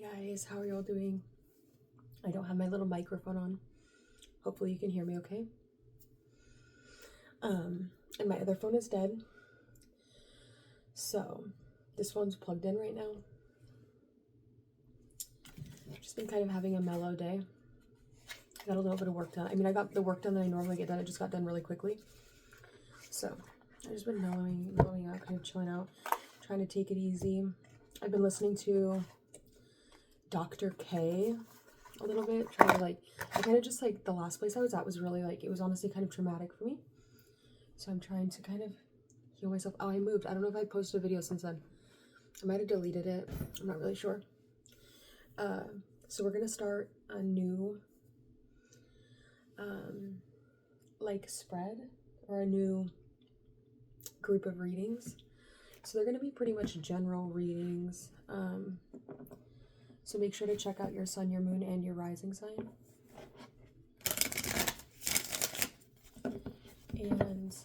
Guys, how are y'all doing? I don't have my little microphone on. Hopefully you can hear me okay. And my other phone is dead. So this phone's plugged in right now. I've just been kind of having a mellow day. I got a little bit of work done. I mean, I got the work done that I normally get done. It just got done really quickly. So I've just been mellowing out, kind of chilling out, trying to take it easy. I've been listening to Dr. K a little bit, trying to I kind of just the last place I was at was really it was honestly kind of traumatic for me. So I'm trying to kind of heal myself. Oh, I moved. I don't know if I posted a video since then. I might have deleted it. I'm not really sure. So we're going to start a new spread or a new group of readings. So they're going to be pretty much general readings. So make sure to check out your sun, your moon, and your rising sign. And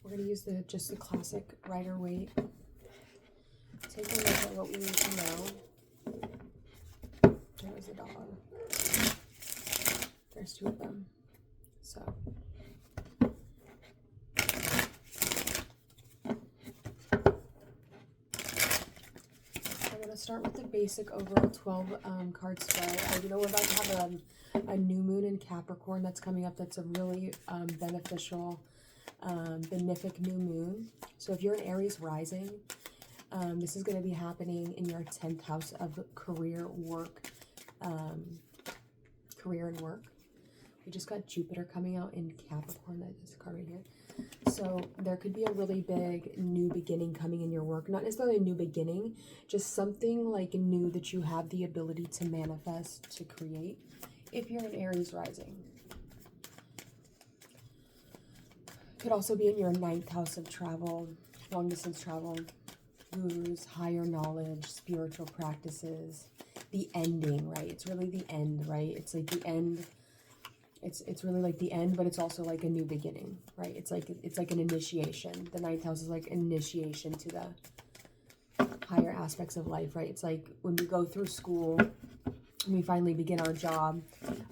we're going to use just the classic Rider-Waite. Take a look at what we need to know. There's a dog. There's two of them. So I'm going to start with the basic overall 12 card spread. You know, we're about to have a new moon in Capricorn that's coming up. That's a really beneficial, benefic new moon. So if you're an Aries rising, this is going to be happening in your 10th house of career, work, career and work. We just got Jupiter coming out in Capricorn. That is a card right here. So there could be a really big new beginning coming in your work. Not necessarily a new beginning, just something new that you have the ability to manifest, to create, if you're an Aries rising. Could also be in your 9th house of travel, long distance travel, gurus, higher knowledge, spiritual practices, the ending, right? It's really the end, right? It's like the end. It's really like the end, but it's also like a new beginning, right? It's like an initiation. The 9th house is like initiation to the higher aspects of life, right? It's like when we go through school and we finally begin our job,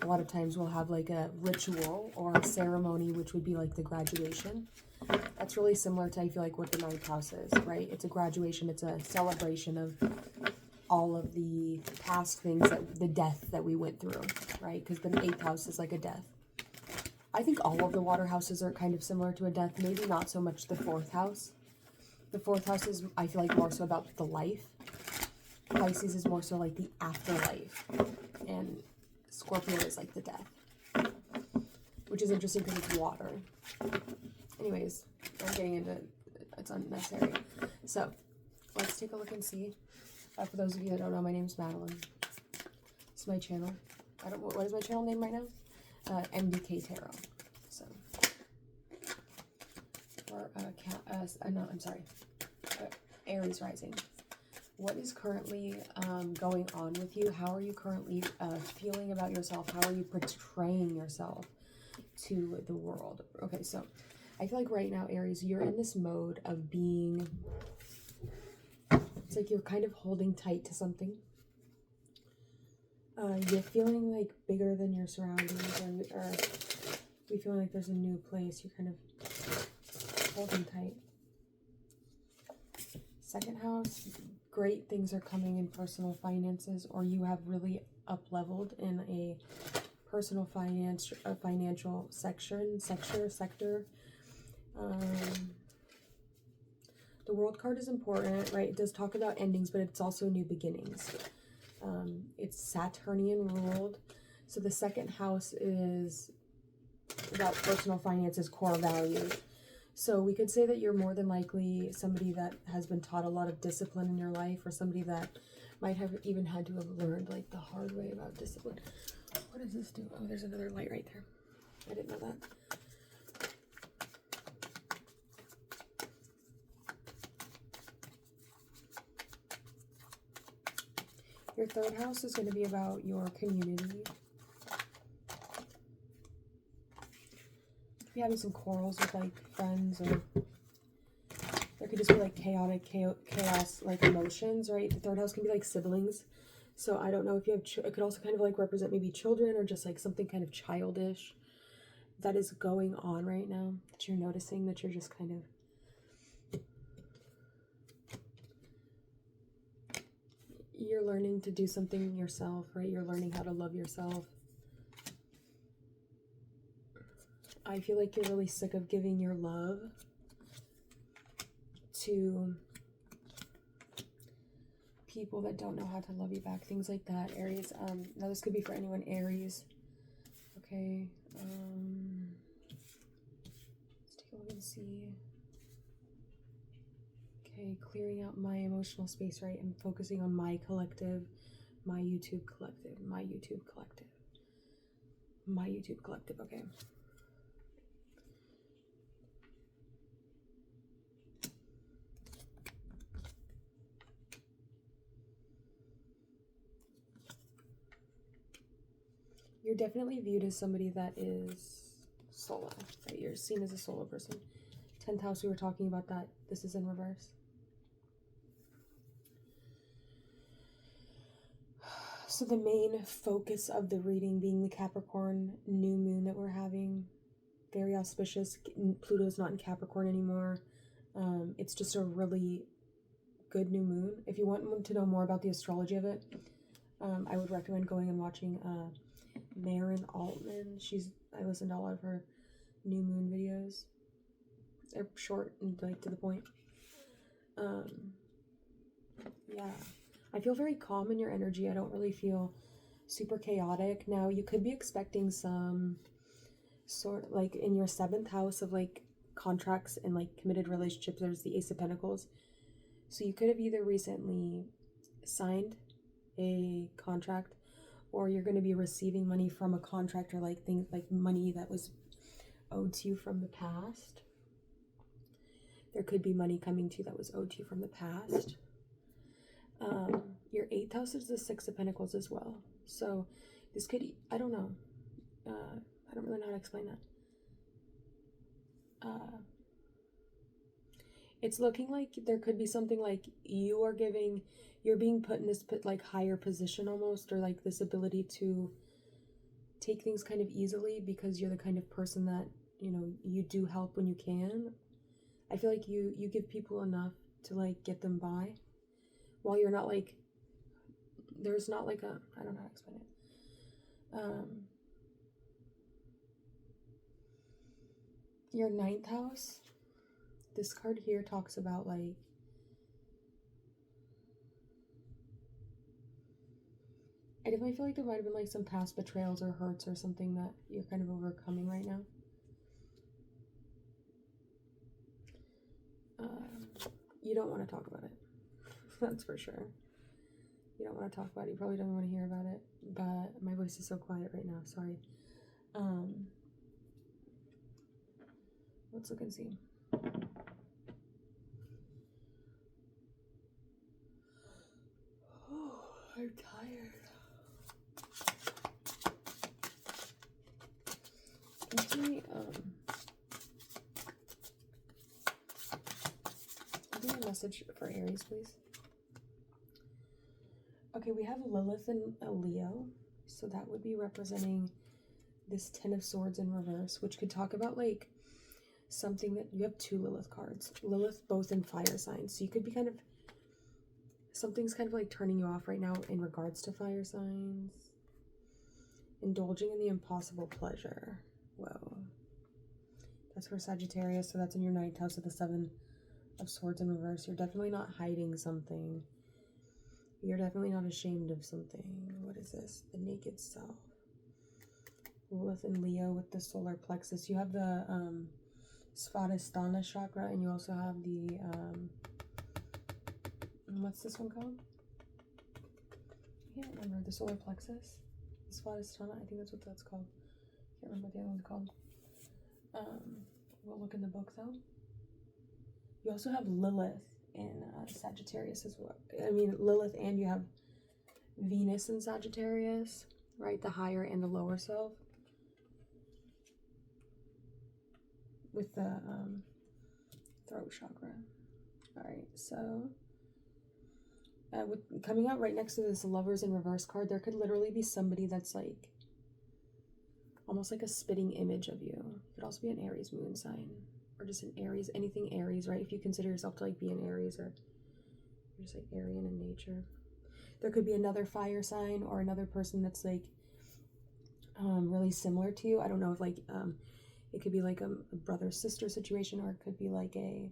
a lot of times we'll have like a ritual or a ceremony, which would be like the graduation. That's really similar to, I feel like, what the 9th house is, right? It's a graduation. It's a celebration of all of the past things, the death that we went through, right? Because the 8th house is like a death. I think all of the water houses are kind of similar to a death. Maybe not so much the 4th house. The 4th house is, I feel like, more so about the life. Pisces is more so like the afterlife. And Scorpio is like the death. Which is interesting because it's water. Anyways, I'm getting into it. It's unnecessary. So, let's take a look and see. For those of you that don't know, my name's Madeline. It's my channel. What is my channel name right now? MDK Tarot. So, for Aries rising. What is currently going on with you? How are you currently feeling about yourself? How are you portraying yourself to the world? Okay, so I feel like right now, Aries, you're in this mode of being. It's like you're kind of holding tight to something. You're feeling like bigger than your surroundings, or you're feeling like there's a new place. You're kind of holding tight. 2nd house, great things are coming in personal finances, or you have really up-leveled in a personal financial sector. The World card is important, right? It does talk about endings, but it's also new beginnings. It's Saturnian ruled. So the 2nd house is about personal finances, core values. So we could say that you're more than likely somebody that has been taught a lot of discipline in your life, or somebody that might have even had to have learned the hard way about discipline. What does this do? Oh, there's another light right there. I didn't know that. Your 3rd house is going to be about your community. If you're having some quarrels with friends, or there could just be like chaotic, chaos, like emotions, right? The third house can be like siblings. So I don't know if you have, it could also kind of like represent maybe children or just like something kind of childish that is going on right now that you're noticing, that you're just kind of, you're learning to do something yourself, right? You're learning how to love yourself. I feel like you're really sick of giving your love to people that don't know how to love you back, things like that, Aries. Now this could be for anyone, Aries. Okay, let's take a look and see. Okay, clearing out my emotional space, right? I'm focusing on my collective, my YouTube collective, my YouTube collective, my YouTube collective, okay. You're definitely viewed as somebody that is solo, right? You're seen as a solo person. 10th house, we were talking about that. This is in reverse. So the main focus of the reading being the Capricorn new moon that we're having. Very auspicious. Pluto's not in Capricorn anymore. It's just a really good new moon. If you want to know more about the astrology of it, I would recommend going and watching Marymadelyn. I listened to all of her new moon videos. They're short and like to the point. Yeah, I feel very calm in your energy. I don't really feel super chaotic. Now you could be expecting some sort, like in your 7th house of like contracts and like committed relationships, there's the Ace of Pentacles. So you could have either recently signed a contract, or you're going to be receiving money from a contract, or like things like money that was owed to you from the past. There could be money coming to you that was owed to you from the past. Your 8th house is the 6 of Pentacles as well. So this could, I don't know. I don't really know how to explain that. It's looking like there could be something like you're being put in this like higher position almost, or like this ability to take things kind of easily because you're the kind of person that, you know, you do help when you can. I feel like you give people enough to like get them by, while you're not like, there's not like a, I don't know how to explain it. Your 9th house, this card here talks about like, I definitely feel like there might have been like some past betrayals or hurts or something that you're kind of overcoming right now. You don't want to talk about it. That's for sure. You don't want to talk about it. You probably don't want to hear about it. But my voice is so quiet right now. Sorry. Let's look and see. Oh, I'm tired. Can you give me a message for Aries, please? Okay, we have Lilith and a Leo, so that would be representing this 10 of Swords in reverse, which could talk about like something that you have 2 Lilith cards. Lilith both in fire signs, so you could be kind of, something's kind of like turning you off right now in regards to fire signs. Indulging in the impossible pleasure. Whoa. That's for Sagittarius, so that's in your 9th house of the 7 of Swords in reverse. You're definitely not hiding something. You're definitely not ashamed of something. What is this? The naked self. Lilith and Leo with the solar plexus. You have the Svadhisthana chakra, and you also have the what's this one called? I can't remember. The solar plexus? The Svadhisthana? I think that's what that's called. I can't remember what the other one's called. We'll look in the book though. You also have Lilith in Sagittarius as well. I mean, Lilith, and you have Venus in Sagittarius, right? The higher and the lower self. With the throat chakra. All right, so with coming out right next to this lovers in reverse card, there could literally be somebody that's like almost like a spitting image of you. It could also be an Aries moon sign, or just an Aries, anything Aries, right? If you consider yourself to like be an Aries, or you're just like Aryan in nature. There could be another fire sign or another person that's like really similar to you. I don't know if like it could be like a brother sister situation, or it could be like a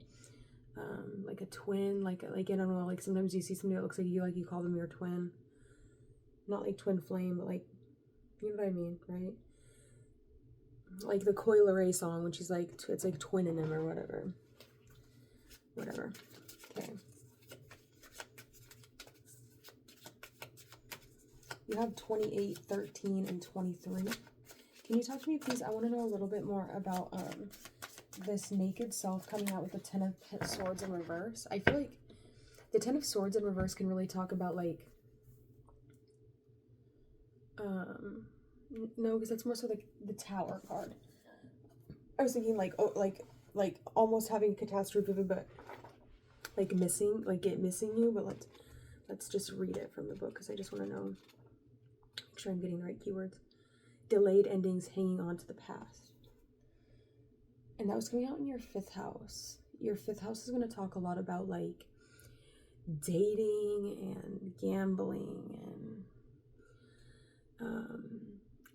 twin, like I don't know, like sometimes you see somebody that looks like you call them your twin. Not like twin flame, but like, you know what I mean, right? Like the Coi Leray song when she's like, it's like twinning him or whatever. Whatever. Okay. You have 28, 13, and 23. Can you talk to me, please? I want to know a little bit more about this naked self coming out with the 10 of Swords in reverse. I feel like the 10 of Swords in reverse can really talk about like, no, because that's more so like the Tower card. I was thinking like, oh, like almost having a catastrophe, but like missing, like it missing you. But let's just read it from the book because I just want to know, make sure I'm getting the right keywords. Delayed endings, hanging on to the past. And that was coming out in your 5th house. Your 5th house is going to talk a lot about like dating and gambling and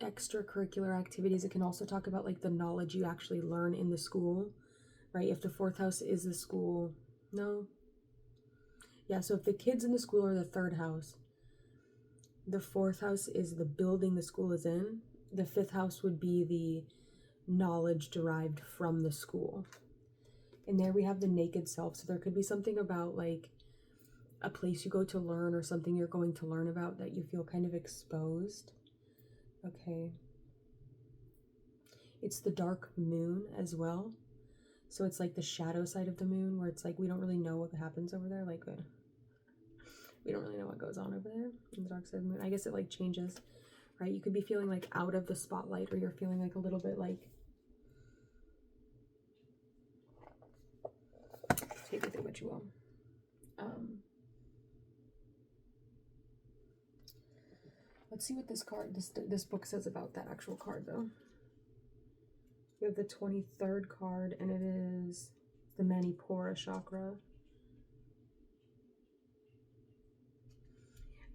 extracurricular activities. It can also talk about like the knowledge you actually learn in the school, right? If the 4th house is the school, no. Yeah, so if the kids in the school are the 3rd house, the 4th house is the building the school is in. The 5th house would be the knowledge derived from the school. And there we have the naked self. So there could be something about like a place you go to learn or something you're going to learn about that you feel kind of exposed. Okay. It's the dark moon as well. So it's like the shadow side of the moon where it's like we don't really know what happens over there. Like we don't really know what goes on over there in the dark side of the moon. I guess it like changes, right? You could be feeling like out of the spotlight, or you're feeling like a little bit like, take with it what you will. Let's see what this card, this book says about that actual card though. We have the 23rd card, and it is the Manipura chakra.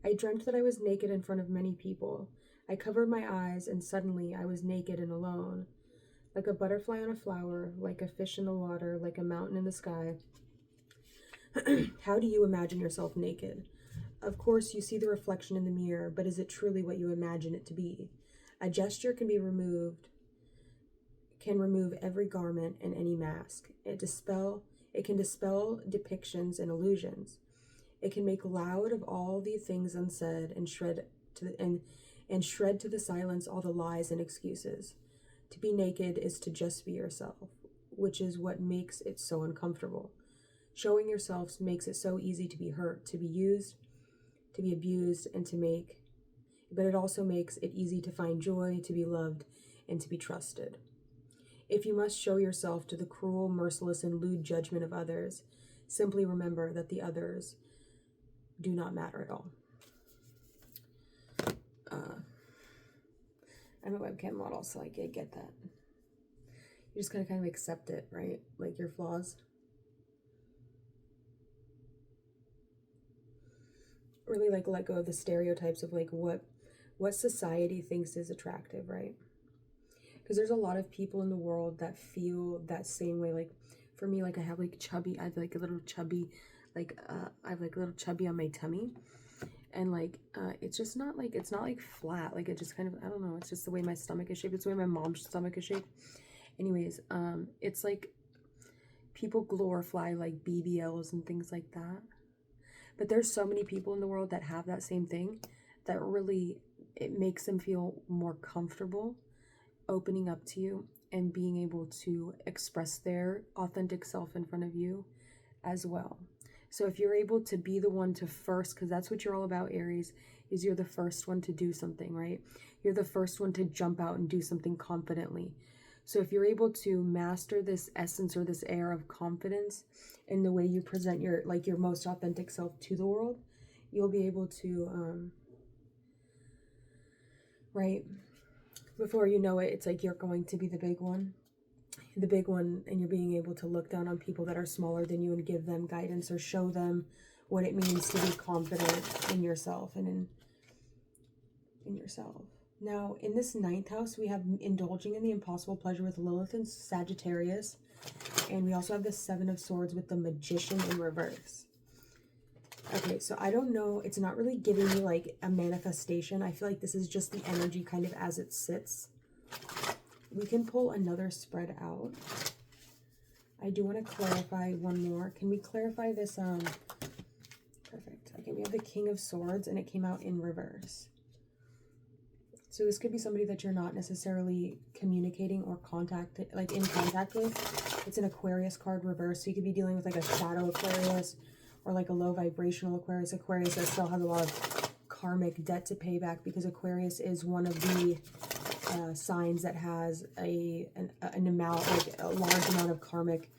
I dreamt that I was naked in front of many people. I covered my eyes, and suddenly I was naked and alone. Like a butterfly on a flower, like a fish in the water, like a mountain in the sky. How do you imagine yourself naked? Of course, you see the reflection in the mirror, but is it truly what you imagine it to be? A gesture can remove every garment and any mask. It can dispel depictions and illusions. It can make loud of all the things unsaid and shred to the silence all the lies and excuses. To be naked is to just be yourself, which is what makes it so uncomfortable. Showing yourself makes it so easy to be hurt, to be used, to be abused, but it also makes it easy to find joy, to be loved, and to be trusted. If you must show yourself to the cruel, merciless, and lewd judgment of others, simply remember that the others do not matter at all. I'm a webcam model, so I get that. You just gotta kind of accept it, right? Like your flaws. Really like let go of the stereotypes of like what society thinks is attractive, right? Because there's a lot of people in the world that feel that same way. Like for me, like I have like chubby, I have like a little chubby, like I have like a little chubby on my tummy, and like it's just not like, it's not like flat, like it just kind of, I don't know, it's just the way my stomach is shaped. It's the way my mom's stomach is shaped. Anyways, it's like people glorify like BBLs and things like that, but there's so many people in the world that have that same thing that really, it makes them feel more comfortable opening up to you and being able to express their authentic self in front of you as well. So if you're able to be the one to first, because that's what you're all about, Aries, is you're the first one to do something, right? You're the first one to jump out and do something confidently. So if you're able to master this essence or this air of confidence in the way you present your most authentic self to the world, you'll be able to, right, before you know it, it's like you're going to be the big one, and you're being able to look down on people that are smaller than you and give them guidance or show them what it means to be confident in yourself and in yourself. Now, in this 9th house, we have indulging in the impossible pleasure with Lilith and Sagittarius. And we also have the 7 of Swords with the Magician in reverse. Okay, so I don't know. It's not really giving me like a manifestation. I feel like this is just the energy kind of as it sits. We can pull another spread out. I do want to clarify one more. Can we clarify this? Perfect. Okay, we have the King of Swords and it came out in reverse. So this could be somebody that you're not necessarily communicating or in contact with. It's an Aquarius card reverse. So you could be dealing with like a shadow Aquarius or like a low vibrational Aquarius. Aquarius that still has a lot of karmic debt to pay back, because Aquarius is one of the signs that has an amount, like a large amount of karmic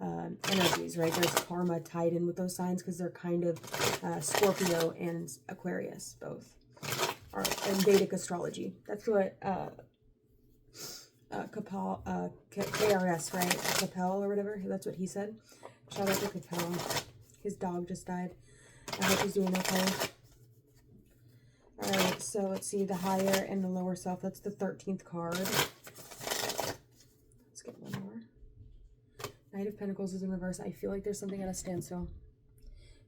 energies, right? There's karma tied in with those signs because they're kind of Scorpio and Aquarius, both. Or in Vedic astrology. That's what KRS, right? Capel or whatever. That's what he said. Shout out to Capel. His dog just died. I hope he's doing okay. Alright, so let's see the higher and the lower self. That's the 13th card. Let's get one more. Knight of Pentacles is in reverse. I feel like there's something at a standstill.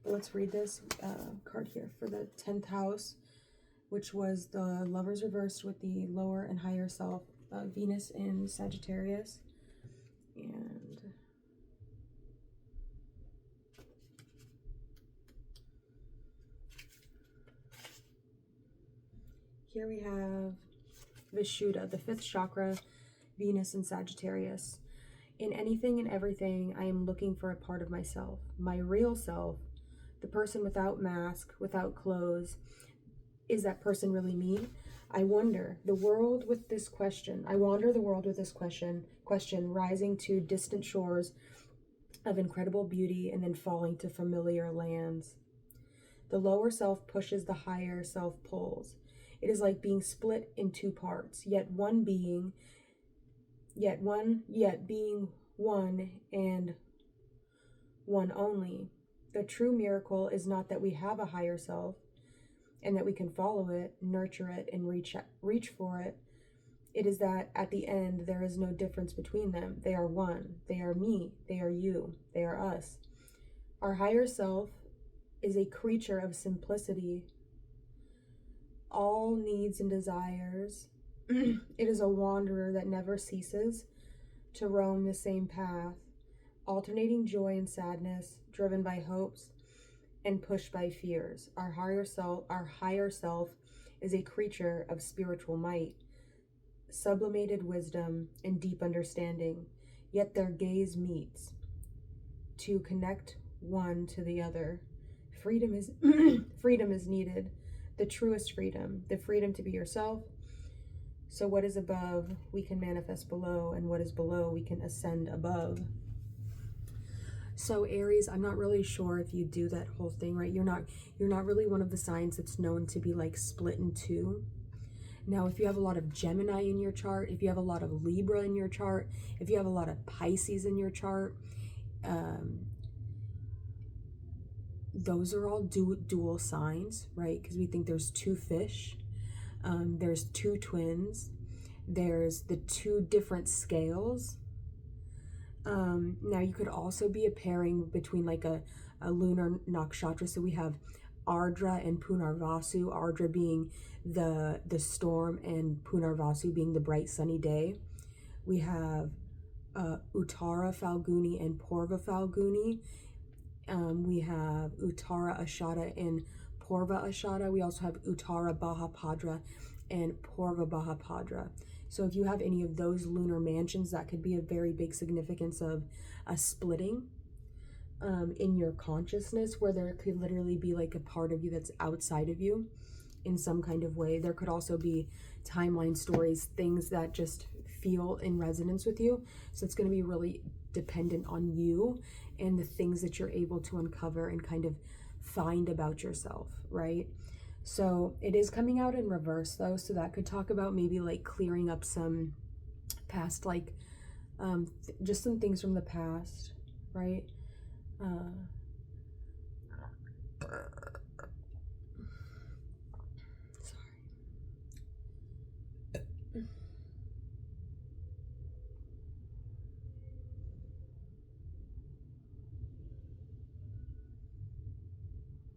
But let's read this card here for the 10th house, which was the Lovers reversed with the lower and higher self, Venus in Sagittarius. And here we have Vishuddha, the 5th chakra, Venus in Sagittarius. In anything and everything, I am looking for a part of myself, my real self, the person without mask, without clothes. Is that person really me? I wander the world with this question, rising to distant shores of incredible beauty and then falling to familiar lands. The lower self pushes, the higher self pulls. It is like being split in 2 parts, yet being one and one only. The true miracle is not that we have a higher self and that we can follow it, nurture it, and reach for it. It is that at the end, there is no difference between them. They are one. They are me. They are you. They are us. Our higher self is a creature of simplicity, all needs and desires. It is a wanderer that never ceases to roam the same path, alternating joy and sadness, driven by hopes and pushed by fears. Our higher self is a creature of spiritual might, sublimated wisdom, and deep understanding. Yet their gaze meets to connect one to the other. Freedom is needed, the truest freedom, the freedom to be yourself. So what is above, we can manifest below, and what is below, we can ascend above. So Aries, I'm not really sure if you do that whole thing, right? You're not really one of the signs that's known to be like split in 2. Now, if you have a lot of Gemini in your chart, if you have a lot of Libra in your chart, if you have a lot of Pisces in your chart, those are all dual signs, right? Because we think there's 2 fish, there's 2 twins, there's the 2 different scales. Now you could also be a pairing between like a lunar nakshatra. So we have Ardra and Punarvasu, Ardra being the storm and Punarvasu being the bright sunny day. We have Uttara Falguni and Purva Falguni. We have Uttara Ashada and Purva Ashada. We also have Uttara Bahapadra and Purva Bahapadra. So if you have any of those lunar mansions, that could be a very big significance of a splitting in your consciousness, where there could literally be like a part of you that's outside of you. in some kind of way. There could also be timeline stories, things that just feel in resonance with you. So it's going to be really dependent on you and the things that you're able to uncover and kind of find about yourself, right? So it is coming out in reverse though, so that could talk about maybe like clearing up some past, like just some things from the past, right?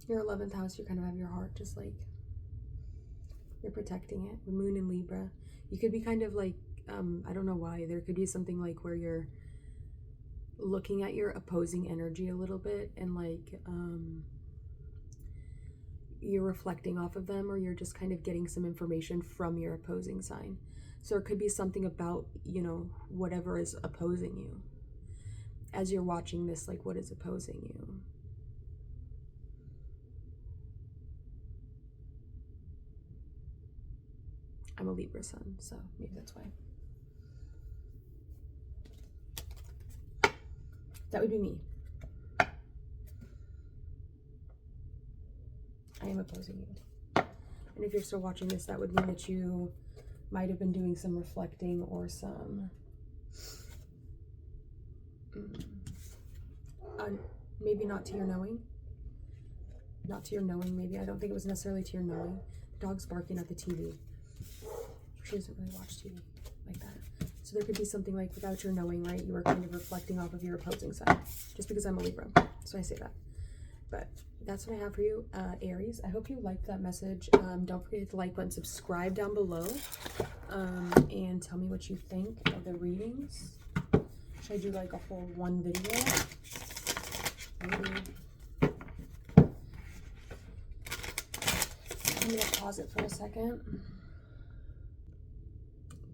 Your 11th house, you kind of have your heart just like you're protecting it. The moon in Libra. You could be kind of like, I don't know why, there could be something like where you're looking at your opposing energy a little bit and like you're reflecting off of them, or you're just kind of getting some information from your opposing sign. So it could be something about, you know, whatever is opposing you. As you're watching this, like what is opposing you? I'm a Libra sun, so maybe that's why. That would be me. I am opposing you. And if you're still watching this, that would mean that you might have been doing some reflecting or some maybe not to your knowing. Not to your knowing, maybe. I don't think it was necessarily to your knowing. The dog's barking at the TV. She doesn't really watch TV like that. So there could be something like without your knowing, right? You were kind of reflecting off of your opposing side. Just because I'm a Libra, so I say that. But that's what I have for you, Aries. I hope you liked that message. Don't forget to hit the like button, subscribe down below, and tell me what you think of the readings. Should I do like a whole one video? Maybe. I'm gonna pause it for a second.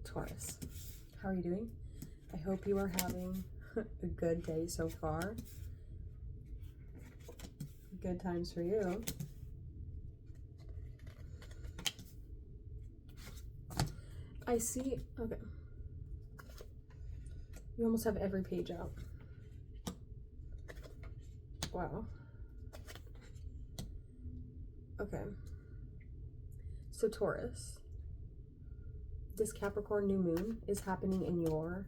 Taurus, how are you doing? I hope you are having a good day so far. Good times for you. I see, okay. You almost have every page out. Wow. Okay. So Taurus, this Capricorn new moon is happening in your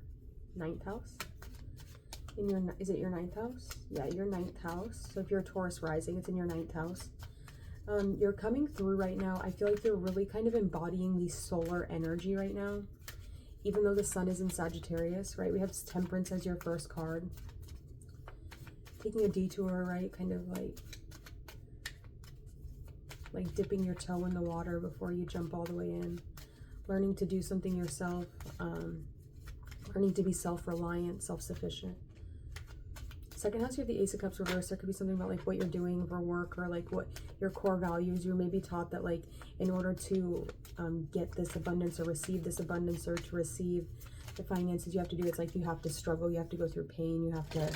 9th house. In your, is it your 9th house? Yeah, your 9th house. So if you're a Taurus rising, it's in your 9th house. You're coming through right now. I feel like you're really kind of embodying the solar energy right now. Even though the sun is in Sagittarius, right? We have Temperance as your first card. Taking a detour, right? Kind of like dipping your toe in the water before you jump all the way in. Learning to do something yourself. Learning to be self-reliant, self-sufficient. Second house, you have the Ace of Cups reversed. There could be something about like what you're doing for work, or like what your core values. You're maybe taught that like in order to get this abundance or receive this abundance, or to receive the finances, you have to do, it's like you have to struggle, you have to go through pain, you have to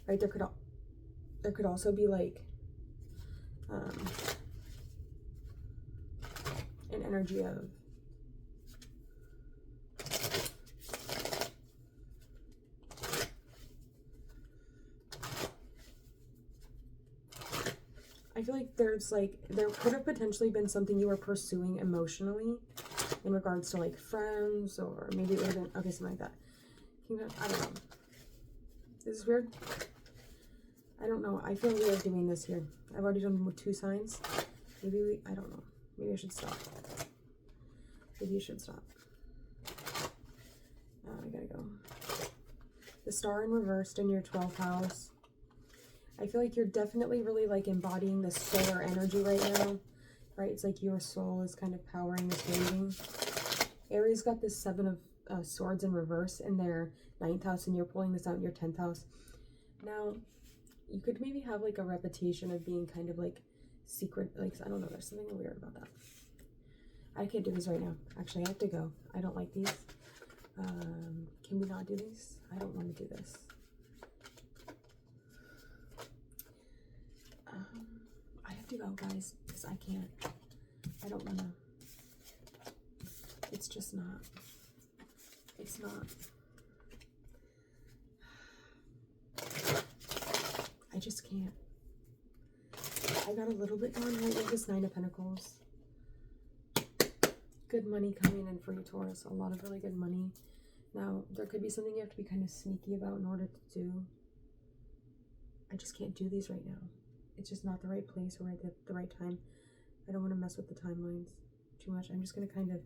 right, there could also be like an energy of I feel like there's like, there could have potentially been something you were pursuing emotionally in regards to like friends, or maybe it would have been, okay, something like that. I don't know. This is weird. I don't know. I feel weird doing this here. I've already done with 2 signs. Maybe I don't know. Maybe I should stop. Maybe you should stop. I gotta go. The star in reversed in your 12th house. I feel like you're definitely really like embodying this solar energy right now, right? It's like your soul is kind of powering this reading. Aries got this 7 of Swords in reverse in their 9th house, and you're pulling this out in your 10th house. Now, you could maybe have like a reputation of being kind of like secret, like, I don't know, there's something weird about that. I can't do this right now. Actually, I have to go. I don't like these. Can we not do these? I don't want to do this. go, guys, because I can't. I don't want to. It's just not. It's not. I just can't. I got a little bit going right with this 9 of Pentacles. Good money coming in for you, Taurus. A lot of really good money. Now, there could be something you have to be kind of sneaky about in order to do. I just can't do these right now. It's just not the right place or at the right time. I don't want to mess with the timelines too much. I'm just going to kind of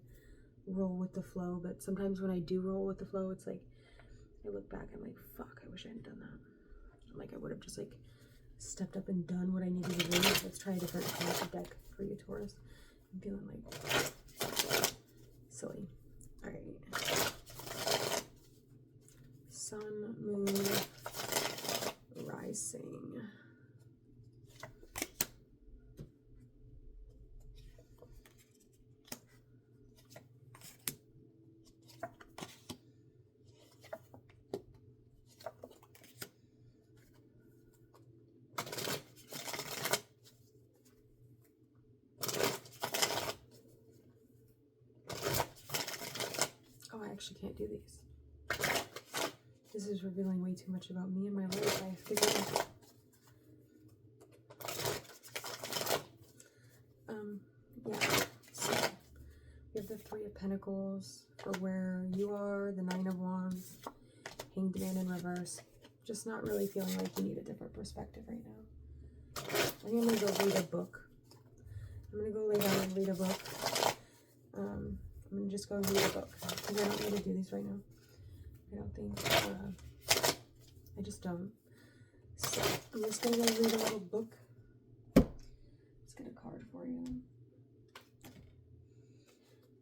roll with the flow. But sometimes when I do roll with the flow, it's like, I look back, I'm like, fuck, I wish I hadn't done that. Like, I would have just, like, stepped up and done what I needed to do. Let's try a different type of deck for you, Taurus. I'm feeling, like, silly. All right. Sun, moon, rising. Oh, I actually can't do these. This is revealing way too much about me and my life. I figured. Yeah. So we have the 3 of Pentacles for where you are, the 9 of Wands, Hanged Man in reverse. Just not really feeling like you need a different perspective right now. I think I'm gonna go read a book. I'm gonna go lay down and read a book. I'm gonna just go read a book because I don't need to do these right now. I don't think. I just don't. So I'm just gonna go read a little book. Let's get a card for you.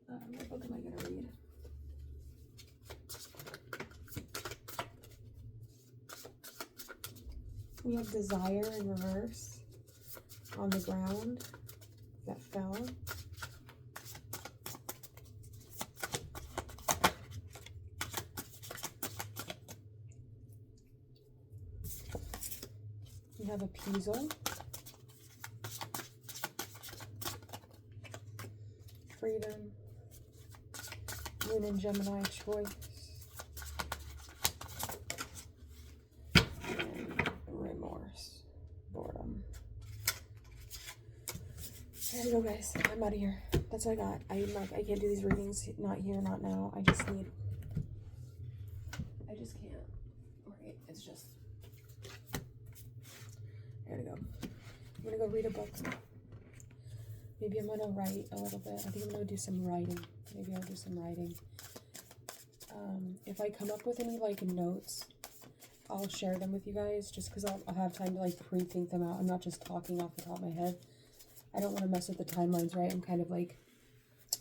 What book am I gonna read? We have Desire in reverse on the ground that fell. We have Appeasal, Freedom, Moon and Gemini, Choice, and Remorse, Boredom. There we go, guys. I'm out of here. That's what I got. I can't do these readings. Not here, not now. I just can't. Right? It's just. I gotta go. I'm gonna go read a book. Maybe I'm gonna write a little bit. I think I'm gonna do some writing. Maybe I'll do some writing. If I come up with any like notes, I'll share them with you guys just because I'll have time to like pre-think them out. I'm not just talking off the top of my head. I don't want to mess with the timelines, right? I'm kind of like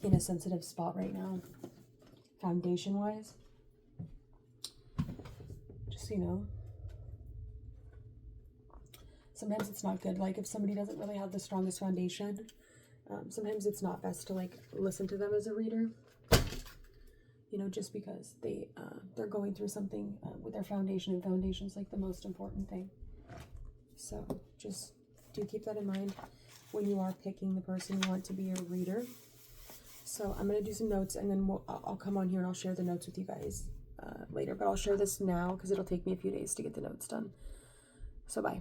in a sensitive spot right now, foundation-wise. Just so you know. Sometimes it's not good. Like if somebody doesn't really have the strongest foundation, sometimes it's not best to like listen to them as a reader. You know, just because they're going through something with their foundation, and foundation's like the most important thing. So just do keep that in mind when you are picking the person you want to be your reader. So I'm gonna do some notes, and then I'll come on here and I'll share the notes with you guys later. But I'll share this now because it'll take me a few days to get the notes done. So bye.